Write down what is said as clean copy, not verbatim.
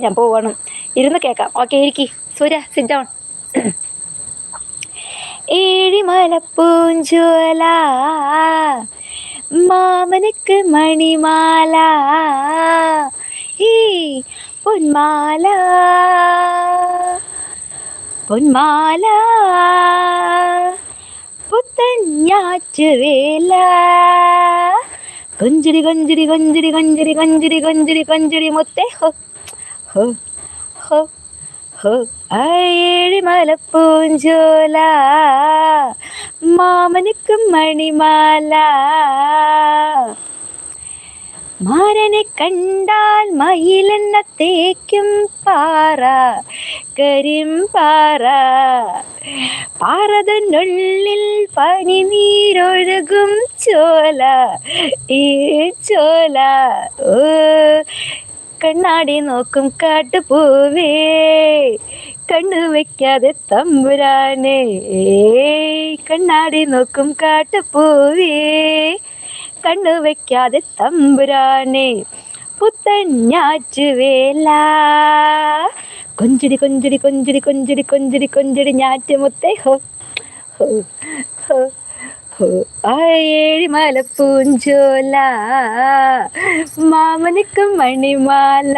ഞാൻ പോവണം. ഇരുന്ന് കേൾക്കാം. ഓക്കെ, ഇരിക്കി. സൂര്യ, സിറ്റ് ഡൗൺ. ഏഴിമലപ്പൂഞ്ചോല മാമനുക്ക് മണിമാല, ഈ പൊന്മാല പൊന്മാല പുത്തഞ്ഞാറ്റുവേല, കൊഞ്ചിരി കൊഞ്ചിരി കൊഞ്ചിരി കൊഞ്ചിരി കൊഞ്ചിരി കൊഞ്ചിരി കൊഞ്ചിരി മുത്തേ ഹോ ഹോ ഹോ ഹോ. ഏഴിമലപ്പൂഞ്ചോല മാമനുക്കും മണിമാല, മാരനെ കണ്ടാൽ മയിലെണ്ണ തേക്കും പാറ, കരിമ്പാറ, പാറതനുള്ളിൽ പനിനീരൊഴുകും ചോല, ഈ ചോല. ഓ കണ്ണാടി നോക്കും കാട്ടുപൂവേ, കണ്ണു വെക്കാതെ തമ്പുരാനെ, കണ്ണാടി നോക്കും കാട്ടുപൂവേ, കണ്ണു വെക്കാതെ തമ്പുരാനെ, പുത്തഞ്ഞാറ്റുവേല, കൊഞ്ചിടി കൊഞ്ചിടി കൊഞ്ചിടി കൊഞ്ചിടി കൊഞ്ചിടി കൊഞ്ചിടി ഞാറ്റുമുത്തേ ഹോ ഹോ ഹോ ഹോ. ഏഴിമലപ്പൂഞ്ചോല മാമനുക്കും മണിമാല.